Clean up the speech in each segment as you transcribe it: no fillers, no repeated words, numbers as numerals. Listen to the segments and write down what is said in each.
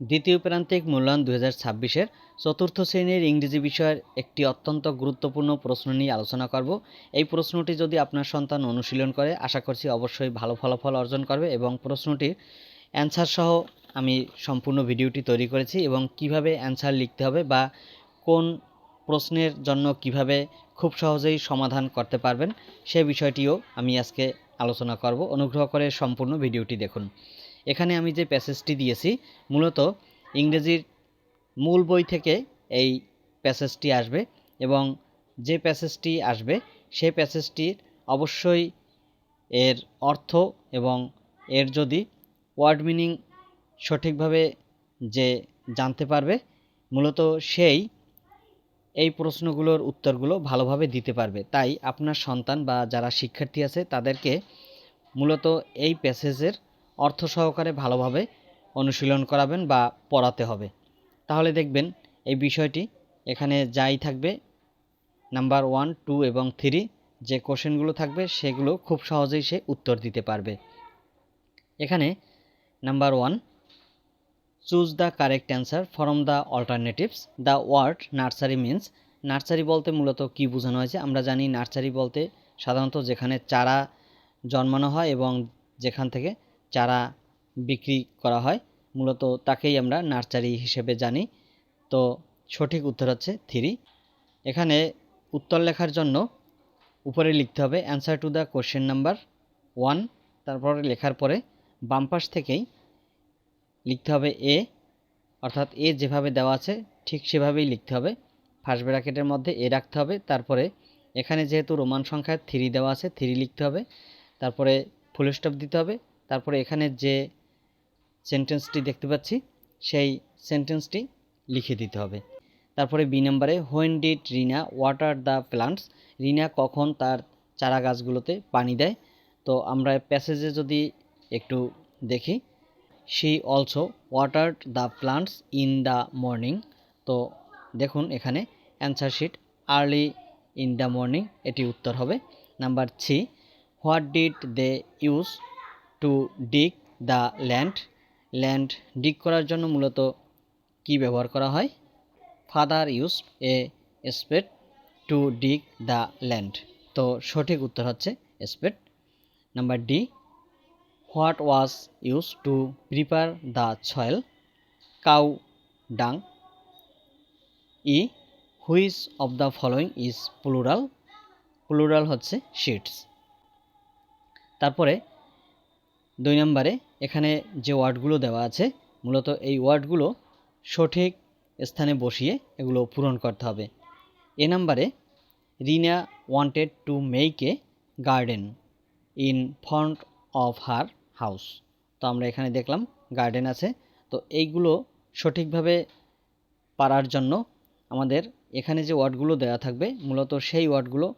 দ্বিতীয় প্রান্তিক মূল্যায়ন 2026-এর চতুর্থ শ্রেণীর ইংরেজি বিষয়ের একটি অত্যন্ত গুরুত্বপূর্ণ প্রশ্ন নিয়ে আলোচনা করব। এই প্রশ্নটি যদি আপনার সন্তান অনুশীলন করে, আশা করছি অবশ্যই ভালো ফলাফল অর্জন করবে। এবং প্রশ্নটির অ্যান্সার সহ আমি সম্পূর্ণ ভিডিওটি তৈরি করেছি এবং কিভাবে অ্যান্সার লিখতে হবে বা কোন প্রশ্নের জন্য কিভাবে খুব সহজেই সমাধান করতে পারবেন সে বিষয়টিও আমি আজকে আলোচনা করব। অনুগ্রহ করে সম্পূর্ণ ভিডিওটি দেখুন। এখানে আমি যে প্যাসেজটি দিয়েছি মূলত ইংরেজির মূল বই থেকে এই প্যাসেজটি আসবে এবং যে প্যাসেজটি আসবে সেই প্যাসেজটির অবশ্যই এর অর্থ এবং এর যদি ওয়ার্ড মিনিং সঠিকভাবে যে জানতে পারবে মূলত সেই এই প্রশ্নগুলোর উত্তরগুলো ভালোভাবে দিতে পারবে। তাই আপনার সন্তান বা যারা শিক্ষার্থী আছে তাদেরকে মূলত এই প্যাসেজের অর্থ সহকারে ভালোভাবে অনুশীলন করাবেন বা পড়াতে হবে। তাহলে দেখবেন এই বিষয়টি এখানে যাই থাকবে নাম্বার 1, 2 এবং 3 যে কোশ্চেনগুলো থাকবে সেগুলো খুব সহজেই সে উত্তর দিতে পারবে। এখানে number 1, choose the correct answer from the alternatives. The word nursery means, nursery বলতে মূলত কি বোঝানো হয়েছে? আমরা জানি নার্সারি বলতে সাধারণত যেখানে চারা জন্মানো হয় এবং যেখান থেকে চারা বিক্রি করা হয় মূলত তাকেই আমরা নার্সারি হিসেবে জানি। তো সঠিক উত্তর হচ্ছে 3। এখানে উত্তর লেখার জন্য উপরে লিখতে হবে answer to the question number 1, তারপরে লেখার পরে বাম পাশ থেকেই লিখতে হবে এ, অর্থাৎ এ যেভাবে দেওয়া আছে ঠিক সেভাবেই লিখতে হবে। ফার্স্ট ব্র্যাকেটের মধ্যে এ রাখতে হবে, তারপরে এখানে যেহেতু রোমান সংখ্যায় 3 দেওয়া আছে 3 লিখতে হবে, তারপরে ফুল স্টপ দিতে হবে, তারপরে এখানে যে সেন্টেন্সটি দেখতে পাচ্ছি সেই সেন্টেন্সটি লিখে দিতে হবে। তারপরে বি নম্বরে when did Rina water the plants, Rina কখন তার চারা গাছগুলোতে পানি দেয়? তো আমরা প্যাসেজে যদি একটু দেখি, she also watered the plants in the morning. তো দেখুন এখানে answer sheet early in the morning এটি উত্তর হবে। Number 3, what did they use to dig the land, land dig করার জন্য মূলত কি ব্যবহার করা হয়? Father use a spade to dig the land. তো সঠিক উত্তর হচ্ছে spade. Number D, what was use to prepare the soil? Cow dung. E, which of the following is plural? Plural হচ্ছে শিটস। তারপরে 2 নম্বরে এখানে যে ওয়ার্ডগুলো দেওয়া আছে মূলত এই ওয়ার্ডগুলো সঠিক স্থানে বসিয়ে এগুলো পূরণ করতে হবে। এ নম্বরে Rina wanted to make a garden in front of her house. তো আমরা এখানে দেখলাম গার্ডেন আছে। তো এইগুলো সঠিকভাবে পারার জন্য আমাদের এখানে যে ওয়ার্ডগুলো দেওয়া থাকবে মূলত সেই ওয়ার্ডগুলো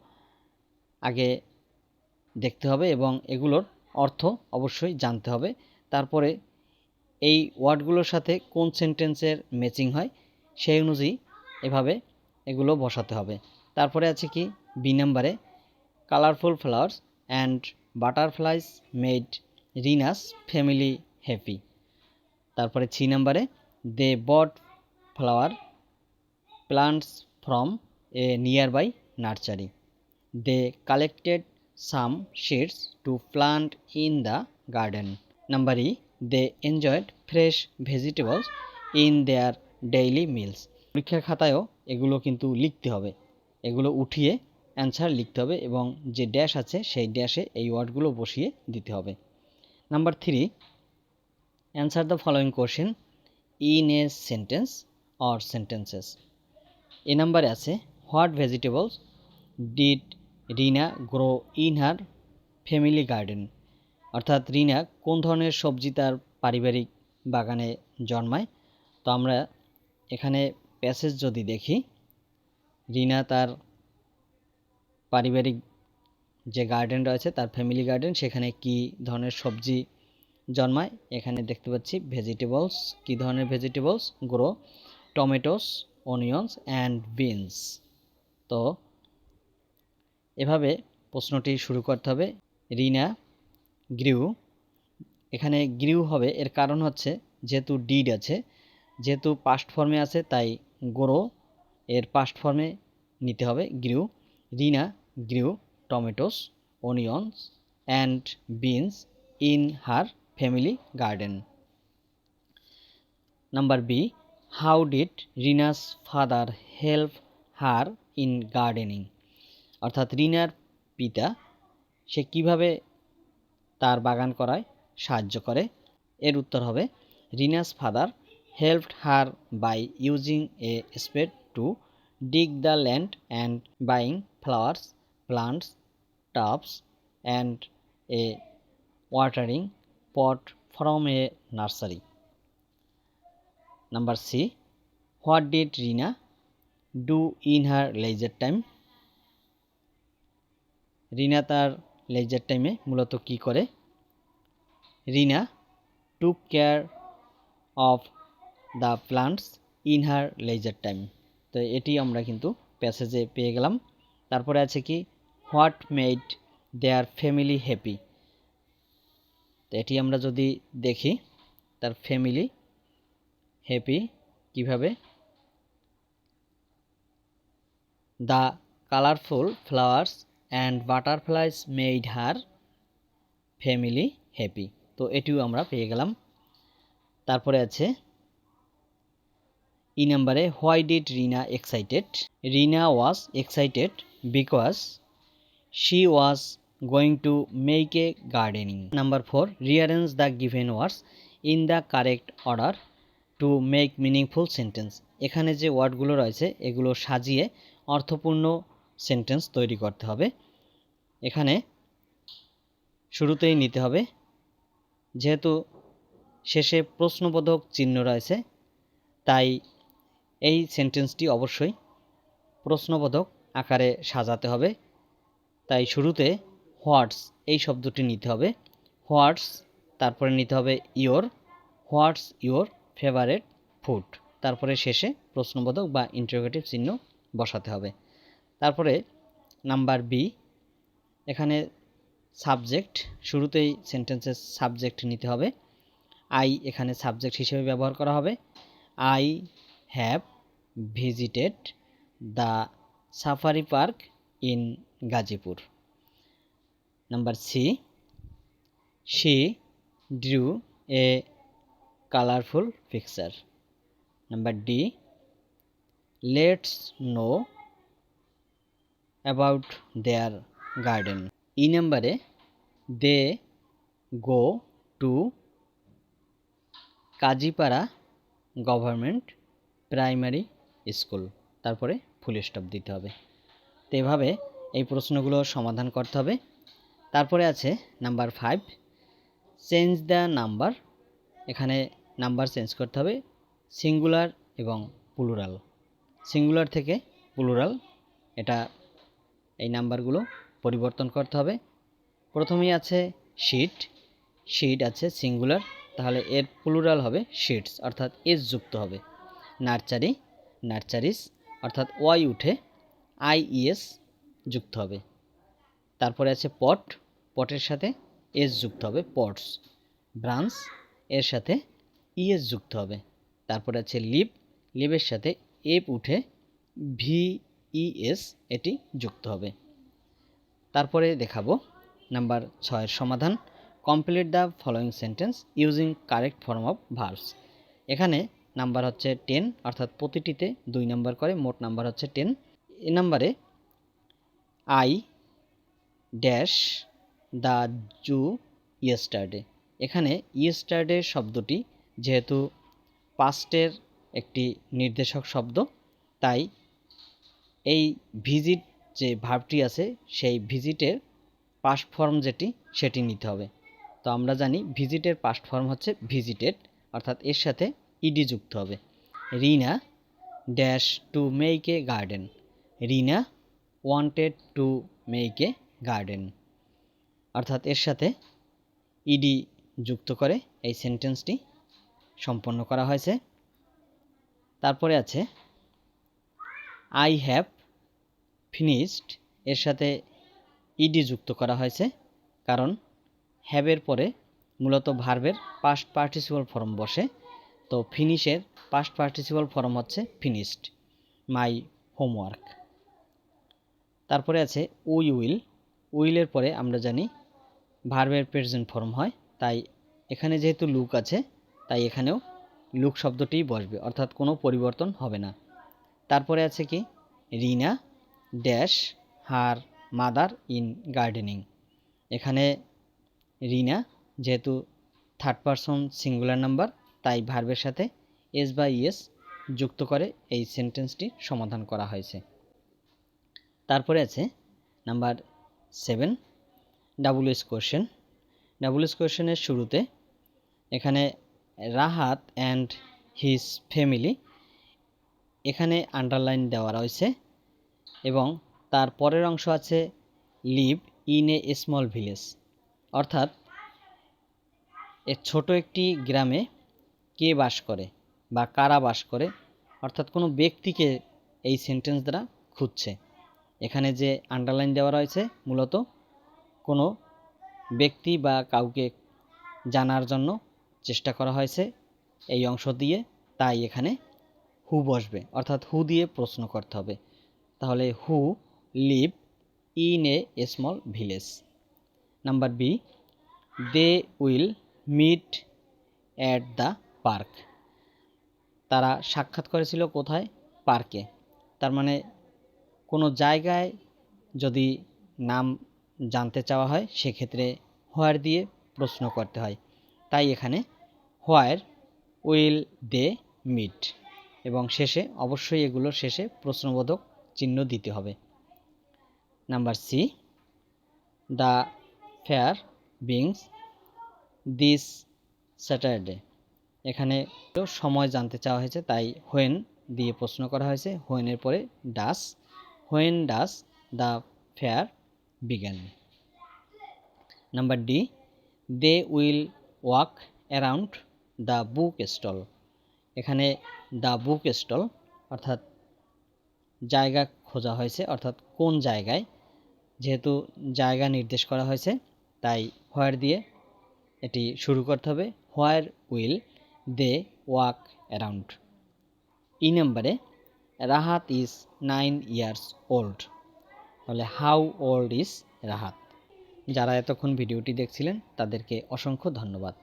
আগে দেখতে হবে এবং এগুলোর অর্থ অবশ্যই জানতে হবে। তারপরে এই ওয়ার্ডগুলোর সাথে কোন সেন্টেন্সের ম্যাচিং হয় সেই অনুযায়ী এভাবে এগুলো বসাতে হবে। তারপরে আছে কি বি নাম্বারে, colourful flowers and butterflies made Rina's family happy. তারপরে 3 নাম্বারে, they bought flower plants from a nearby nursery. They collected some seeds to plant in the garden. Number E, they enjoyed fresh vegetables in their daily meals. পরীক্ষার খাতায়ও এগুলো কিন্তু লিখতে হবে, এগুলো উঠিয়ে অ্যান্সার লিখতে হবে এবং যে ড্যাশ আছে সেই ড্যাশে এই ওয়ার্ডগুলো বসিয়ে দিতে হবে। Number 3, answer the following question in a sentence or sentences. A নাম্বারে আছে what vegetables did Rina grow in her family garden, অর্থাৎ রিনা কোন ধরনের সবজি তার পারিবারিক বাগানে জন্মায়। তো আমরা এখানে প্যাসেজ যদি দেখি, রিনা তার পারিবারিক যে গার্ডেন রয়েছে তার ফ্যামিলি গার্ডেন সেখানে কি ধরনের সবজি জন্মায় এখানে দেখতে পাচ্ছি ভেজিটেবলস, কি ধরনের vegetables? Grow tomatoes, onions and beans. তো এভাবে প্রশ্নটি শুরু করতে হবে। রিনা গ্রিউ, এখানে গ্রিউ হবে এর কারণ হচ্ছে যেহেতু ডিড আছে যেহেতু পাস্ট ফর্মে আছে তাই গ্রো এর পাস্ট ফর্মে নিতে হবে grew. Rina grew tomatoes, onions and beans in her family garden. Number B, how did Rina's father help her in gardening. অর্থাৎ রিনার পিতা সে কিভাবে তার বাগান করায় সাহায্য করে। এর উত্তর হবে Rina's father helped her by using a spade to dig the land and buying flowers, plants, tubs and a watering pot from a nursery. Number C, what did Rina do in her leisure time. Rina তার leisure টাইমে মূলত কি করে। Rina took care of the plants in her leisure time. তো এটি আমরা কিন্তু প্যাসেজে পেয়ে গেলাম। তারপরে আছে কি, what made their family happy. তো এটি আমরা যদি দেখি তার ফ্যামিলি হ্যাপি কিভাবে, the colourful flowers and butterflies made her family happy. তো এটিও আমরা পেয়ে গেলাম। তারপরে আছে ই নাম্বারে, why did Rina excited. Rina was excited because she was going to make A gardening. Number 4, rearrange the given words in the correct order to make meaningful sentence. এখানে যে ওয়ার্ডগুলো রয়েছে এগুলো সাজিয়ে অর্থপূর্ণ সেন্টেন্স তৈরি করতে হবে। এখানে শুরুতেই নিতে হবে, যেহেতু শেষে প্রশ্নবোধক চিহ্ন রয়েছে তাই এই সেন্টেন্সটি অবশ্যই প্রশ্নবোধক আকারে সাজাতে হবে। তাই শুরুতে হোয়াটস এই শব্দটি নিতে হবে, হোয়াটস, তারপরে নিতে হবে your, what's your favourite food, তারপরে শেষে প্রশ্নবোধক বা ইন্টারোগেটিভ চিহ্ন বসাতে হবে। তারপরে নাম্বার বি, এখানে সাবজেক্ট, শুরুতেই সেন্টেন্সের সাবজেক্ট নিতে হবে। আই এখানে সাবজেক্ট হিসেবে ব্যবহার করা হবে। I have visited the safari park in Gazipur. Number C, she drew a colourful picture. Number D, let's know about their garden. E নাম্বারে, they go to Kazipara government primary school, তারপরে full stop দিতে হবে। তো এভাবে এই প্রশ্নগুলো সমাধান করতে হবে। তারপরে আছে নাম্বার 5, চেঞ্জ দ্য নাম্বার। এখানে নাম্বার চেঞ্জ করতে হবে সিঙ্গুলার এবং প্লুরাল, সিঙ্গুলার থেকে প্লুরাল, এটা এই নাম্বারগুলো পরিবর্তন করতে হবে। প্রথমেই আছে শিট, শিট আছে সিঙ্গুলার, তাহলে এর প্লুরাল হবে শিটস, অর্থাৎ এস যুক্ত হবে। নার্সারি, নার্সারিস, অর্থাৎ ওয়াই উঠে আইইএস যুক্ত হবে। তারপরে আছে পট, পটের সাথে এস যুক্ত হবে পটস। ব্রাঞ্চ, এর সাথে ইএস যুক্ত হবে। তারপরে আছে লিভ, লিভের সাথে এফ উঠে ভিইএস এটি যুক্ত হবে। তারপরে দেখাবো নাম্বার 6 এর সমাধান, complete the following sentence using correct form of verbs. এখানে নাম্বার হচ্ছে 10, অর্থাৎ প্রতিটিতে 2 নাম্বার করে, মোট নাম্বার হচ্ছে 10। এ নাম্বারে I dash the zoo yesterday. এখানে ইয়েস্টারডে শব্দটি যেহেতু পাস্টের একটি নির্দেশক শব্দ, তাই এই ভিজিট যে ভার্বটি আছে সেই ভিজিটের পাস্ট ফর্ম যেটি সেটি নিতে হবে। তো আমরা জানি ভিজিটের পাস্ট ফর্ম হচ্ছে ভিজিটেড, অর্থাৎ এর সাথে ইডি যুক্ত হবে। Rina dash to make a garden, Rina wanted to make a garden, অর্থাৎ এর সাথে ইডি যুক্ত করে এই সেন্টেন্সটি সম্পন্ন করা হয়েছে। তারপরে আছে আই হ্যাভ ফিনিশড, এর সাথে ইডি যুক্ত করা হয়েছে কারণ হ্যাভের পরে মূলত ভার্বের পাস্ট পার্টিসিপল ফর্ম বসে, তো ফিনিশের পাস্ট পার্টিসিপল ফর্ম হচ্ছে ফিনিশড, মাই হোমওয়ার্ক। তারপরে আছে উই উইল। উইলের পরে আমরা জানি ভার্বের প্রেজেন্ট ফর্ম হয়, তাই এখানে যেহেতু লুক আছে তাই এখানেও লুক শব্দটিই বসবে, অর্থাৎ কোনো পরিবর্তন হবে না। তারপরে আছে কি Rina dash her mother in gardening. এখানে রিনা যেহেতু থার্ড পারসন সিঙ্গুলার নাম্বার, তাই ভার্বের সাথে এস বা ইএস যুক্ত করে এই সেন্টেন্সটি সমাধান করা হয়েছে। তারপরে আছে নাম্বার 7 ডাব্লিউএস কোয়েশ্চেন। ডাব্লিউএস কোয়েশ্চেনের শুরুতে এখানে রাহাত অ্যান্ড হিজ ফ্যামিলি এখানে আন্ডারলাইন দেওয়া রয়েছে এবং তার পরের অংশ আছে leave in a small village, অর্থাৎ এ ছোট একটি গ্রামে কে বাস করে বা কারা বাস করে, অর্থাৎ কোনো ব্যক্তিকে এই সেন্টেন্স দ্বারা খুঁজছে। এখানে যে আন্ডারলাইন দেওয়া রয়েছে মূলত কোনো ব্যক্তি বা কাউকে জানার জন্য চেষ্টা করা হয়েছে এই অংশ দিয়ে, তাই এখানে হু বসবে, অর্থাৎ হু দিয়ে প্রশ্ন করতে হবে। তাহলে who live in a small village. Number B they will meet at the park. তারা সাক্ষাৎ করেছিল কোথায়? পার্কে। তার মানে কোনো জায়গায় যদি নাম জানতে চাওয়া হয় সেক্ষেত্রে হোয়ার দিয়ে প্রশ্ন করতে হয়, তাই এখানে হোয়ার উইল দে মিট এবং শেষে অবশ্যই এগুলোর শেষে প্রশ্নবোধক চিহ্ন দিতে হবে। Number C the fair beings this Saturday. এখানে সময় জানতে চাওয়া হয়েছে, তাই হোয়েন দিয়ে প্রশ্ন করা হয়েছে, হোয়েনের পরে does, when does the fair began. Number D they will walk around the book stall. এখানে দ্য বুক স্টল অর্থাৎ জায়গা খোঁজা হয়েছে, অর্থাৎ কোন জায়গায়, যেহেতু জায়গা নির্দেশ করা হয়েছে তাই হোয়ার দিয়ে এটি শুরু করতে হবে। Where will they walk around. ই নাম্বারে রাহাত ইজ 9 years old। তাহলে হাউ ওল্ড ইজ রাহাত। যারা এতক্ষণ ভিডিওটি দেখছিলেন তাদেরকে অসংখ্য ধন্যবাদ।